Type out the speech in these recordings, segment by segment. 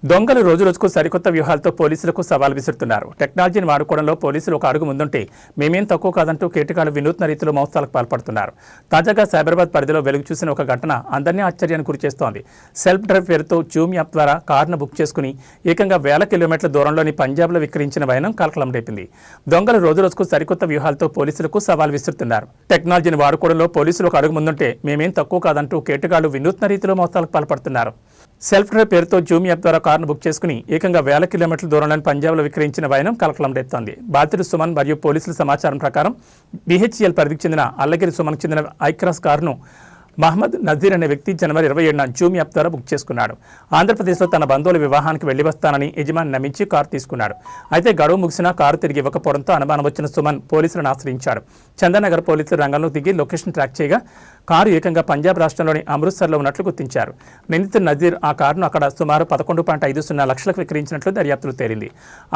దొంగలు రోజురోజుకు సరికొత్త వ్యూహాలతో పోలీసులకు సవాల్ విసురుతున్నారు. టెక్నాలజీని వాడుకోవడంలో పోలీసులు ఒక అడుగు ముందుంటే మేమేం తక్కువ కాదంటూ కేటగాళ్లు వినూత్న రీతిలో మోసాలకు పాల్పడుతున్నారు. తాజాగా సైబరాబాద్ పరిధిలో వెలుగు చూసిన ఒక ఘటన అందరినీ ఆశ్చర్యానికి గురిచేస్తోంది. సెల్ఫ్ డ్రైవ్ పేరుతో జూమ్ యాప్ ద్వారా కారును బుక్ చేసుకుని ఏకంగా వేల కిలోమీటర్ల దూరంలోని పంజాబ్లో విక్రయించిన వైనం కలకలం రేపింది. దొంగలు రోజురోజుకు సరికొత్త వ్యూహాలతో పోలీసులకు సవాల్ విసురుతున్నారు. టెక్నాలజీని వాడుకోవడంలో పోలీసులు ఒక అడుగు ముందుంటే మేమేం తక్కువ కాదంటూ కేటగాళ్లు వినూత్న రీతిలో మోసాలకు పాల్పడుతున్నారు. సెల్ఫ్ డ్రైవ్ పేరుతో జూమ్ యాప్ ద్వారా కారును బుక్ చేసుకుని ఏకంగా వేల కిలోమీటర్ల దూరంలోని పంజాబ్లో విక్రయించిన వైనం కలకలం రేపుతోంది. బాధితుడు సుమన్ మరియు పోలీసుల సమాచారం ప్రకారం BHEL పరిధికి చెందిన అల్లగిరి సుమన్కు చెందిన ఐక్రాస్ కారును మహమ్మద్ నజీర్ అనే వ్యక్తి జనవరి 27న జూమ్ యాప్ ద్వారా బుక్ చేసుకున్నాడు. ఆంధ్రప్రదేశ్లో తన బంధువుల వివాహానికి వెళ్లి వస్తానని యజమాని నమ్మించి కారు తీసుకున్నాడు. అయితే గడువు ముగిసినా కారు తిరిగి ఇవ్వకపోవడంతో అనుమానం వచ్చిన సుమన్ పోలీసులను ఆశ్రయించాడు. చందనగర్ పోలీసులు రంగంలో దిగి లొకేషన్ ట్రాక్ చేయగా కారు ఏకంగా పంజాబ్ రాష్ట్రంలోని అమృత్సర్లో ఉన్నట్లు గుర్తించారు. నిందితుడు నజీర్ ఆ కారును అక్కడ సుమారు 11.50 లక్షలకు విక్రయించినట్లు దర్యాప్తులో తేలింది.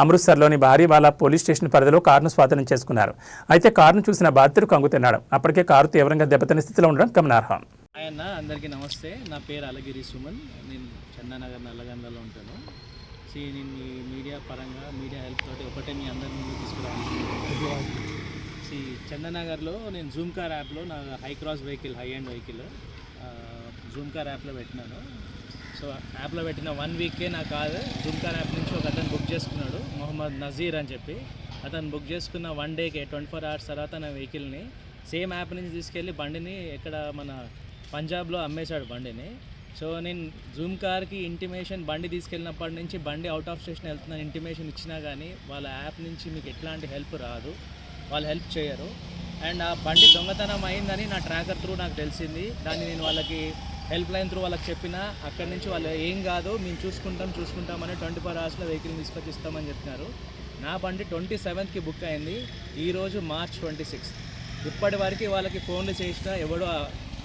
అమృత్సర్లోని బారీవాలా పోలీస్ స్టేషన్ పరిధిలో కారును స్వాధీనం చేసుకున్నారు. అయితే కారును చూసిన బాధితుడు కంగుతిన్నాడు. అప్పటికే కారు తీవ్రంగా దెబ్బతిన్న స్థితిలో ఉండడం గమనార్హం. ఆయన అందరికీ నమస్తే. నా పేరు అల్లగిరి సుమన్. నేను చందానగర్ నల్లగందలో ఉంటాను. నేను మీ మీడియా పరంగా మీడియా హెల్ప్ తోటి ఒకటే మీ అందరి ముందు తీసుకురావాలి. చందానగర్లో నేను జూమ్ కార్ యాప్లో నా high end vehicle Zoom car యాప్లో పెట్టినాను. సో యాప్లో పెట్టిన 1 వీకే నా కారు జూమ్ కార్ యాప్ నుంచి ఒక అతను బుక్ చేసుకున్నాడు, మొహమ్మద్ నజీర్ అని చెప్పి. అతను బుక్ చేసుకున్న 1 డేకే 24 hours తర్వాత నా వెహికల్ని సేమ్ యాప్ నుంచి తీసుకెళ్ళి బండిని ఇక్కడ మన పంజాబ్లో అమ్మేశాడు బండిని. సో నేను జూమ్ కార్కి ఇంటిమేషన్ బండి తీసుకెళ్ళినప్పటి నుంచి బండి అవుట్ ఆఫ్ స్టేషన్ వెళ్తున్న ఇంటిమేషన్ ఇచ్చినా కానీ వాళ్ళ యాప్ నుంచి మీకు ఎట్లాంటి హెల్ప్ రాదు, వాళ్ళు హెల్ప్ చేయరు. అండ్ ఆ బండి దొంగతనం అయిందని నా ట్రాకర్ త్రూ నాకు తెలిసింది. దాన్ని నేను వాళ్ళకి హెల్ప్ లైన్ త్రూ వాళ్ళకి చెప్పినా అక్కడి నుంచి వాళ్ళు ఏం కాదు మేము చూసుకుంటామని 24 hours వెహికల్ తీసుకొచ్చి ఇస్తామని చెప్పినారు. నా బండి 27కి బుక్ అయింది. ఈరోజు March 26. ఇప్పటి వరకు వాళ్ళకి ఫోన్లు చేసినా ఎవడో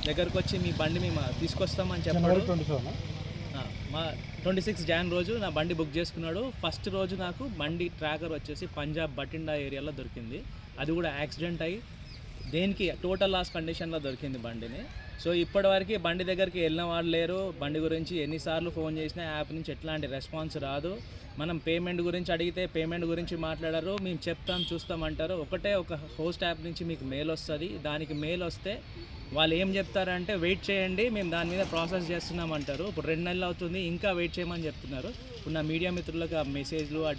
దగ్గరకు వచ్చి మీ బండి మేము తీసుకొస్తామని చెప్పాడు. మా 26 Jan రోజు నా బండి బుక్ చేసుకున్నాడు. ఫస్ట్ రోజు నాకు బండి ట్రాకర్ వచ్చేసి పంజాబ్ బటిండా ఏరియాలో దొరికింది. అది కూడా యాక్సిడెంట్ అయ్యి దేనికి టోటల్ లాస్ కండిషన్లో దొరికింది బండిని. సో ఇప్పటివరకు బండి దగ్గరికి వెళ్ళిన వాళ్ళు లేరు. బండి గురించి ఎన్నిసార్లు ఫోన్ చేసినా యాప్ నుంచి ఎట్లాంటి రెస్పాన్స్ రాదు. మనం పేమెంట్ గురించి అడిగితే పేమెంట్ గురించి మాట్లాడరు. మేము చూస్తామంటారు. ఒక హోస్ట్ యాప్ నుంచి మీకు మెయిల్ వస్తుంది. దానికి మెయిల్ వస్తే వాళ్ళు ఏం చెప్తారంటే వెయిట్ చేయండి, మేము దాని మీద ప్రాసెస్ చేస్తున్నామంటారు. ఇప్పుడు 2 నెలలు అవుతుంది, ఇంకా వెయిట్ చేయమని చెప్తున్నారు. ఇప్పుడు నా మీడియా మిత్రులకు ఆ మెసేజ్లు, ఆ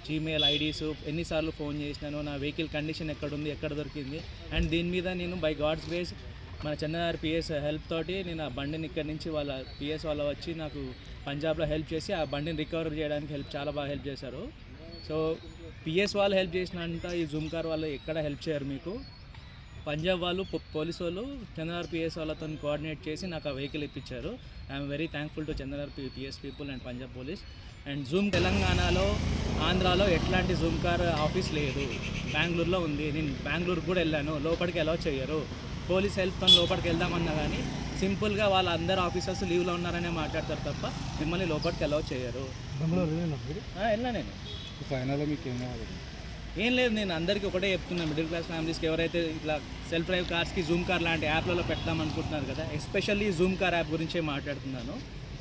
జీమెయిల్ ఐడీస్ ఎన్నిసార్లు ఫోన్ చేసినాను, నా వెహికల్ కండిషన్ ఎక్కడుంది, ఎక్కడ దొరికింది. అండ్ దీని మీద నేను బై గాడ్స్ గ్రేస్ మన చందనగర్ PS హెల్ప్ తోటి నేను ఆ బండిని ఇక్కడి నుంచి వాళ్ళ PS వాళ్ళు వచ్చి నాకు పంజాబ్లో హెల్ప్ చేసి ఆ బండిని రికవర్ చేయడానికి చాలా బాగా హెల్ప్ చేశారు. సో PS వాళ్ళు హెల్ప్ చేసినంత ఈ జూమ్ కార్ వాళ్ళు ఎక్కడ హెల్ప్ చేయరు మీకు. పంజాబ్ వాళ్ళు పోలీసు వాళ్ళు చందనగర్ PS వాళ్ళతో కోఆర్డినేట్ చేసి నాకు ఆ వెహికల్ ఇప్పించారు. I'm very thankful to Chandanagar PS people and Punjab police. And Zoom తెలంగాణలో, ఆంధ్రాలో ఎట్లాంటి జూమ్ కార్ ఆఫీస్ లేదు. బెంగళూరులో ఉంది. నేను బెంగళూరుకు కూడా వెళ్ళాను, లోపలికి అలౌ చేయరు. పోలీస్ హెల్ప్తో లోపలికి వెళ్దామన్నా కానీ సింపుల్గా వాళ్ళ అందరు ఆఫీసర్స్ లీవ్లో ఉన్నారనే మాట్లాడతారు తప్ప మిమ్మల్ని లోపలికి అలౌ చేయరు. వెళ్ళా నేను. ఫైనల్లో మీకు ఏం లేదు, నేను అందరికీ ఒకటే చెప్తున్నాను. మిడిల్ క్లాస్ ఫ్యామిలీస్కి ఎవరైతే ఇట్లా సెల్ఫ్ డ్రైవ్ కార్స్కి జూమ్ కార్ లాంటి యాప్లలో పెడదాం అనుకుంటున్నారు కదా, ఎస్పెషల్లీ జూమ్ కార్ యాప్ గురించే మాట్లాడుతున్నాను.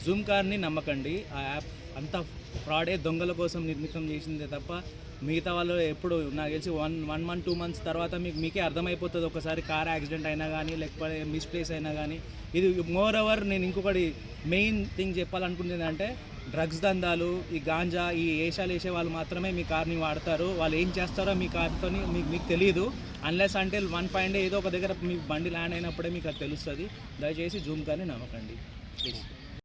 జూమ్ కార్ని నమ్మకండి. ఆ యాప్ అంతా ఫ్రాడే, దొంగల కోసం నిర్మితం చేసిందే తప్ప మిగతా వాళ్ళు ఎప్పుడు నాకు తెలిసి 1 month 2 months తర్వాత మీకే అర్థమైపోతుంది. ఒకసారి కార్ యాక్సిడెంట్ అయినా కానీ లేకపోతే మిస్ప్లేస్ అయినా కానీ. ఇది మోర్ ఓవర్ నేను ఇంకొకటి మెయిన్ థింగ్ చెప్పాలనుకుంటుంది అంటే డ్రగ్స్ దందాలు, ఈ గాంజా, ఈ ఏషాలు వేసే వాళ్ళు మాత్రమే మీ కార్ని వాడతారు. వాళ్ళు ఏం చేస్తారో మీ కార్తో మీకు తెలియదు. అన్లెస్ అంటే 1 fine day ఏదో ఒక దగ్గర మీ బండి ల్యాండ్ అయినప్పుడే మీకు అది తెలుస్తుంది. దయచేసి జూమ్ కార్ని నమ్మకండి ప్లీజ్.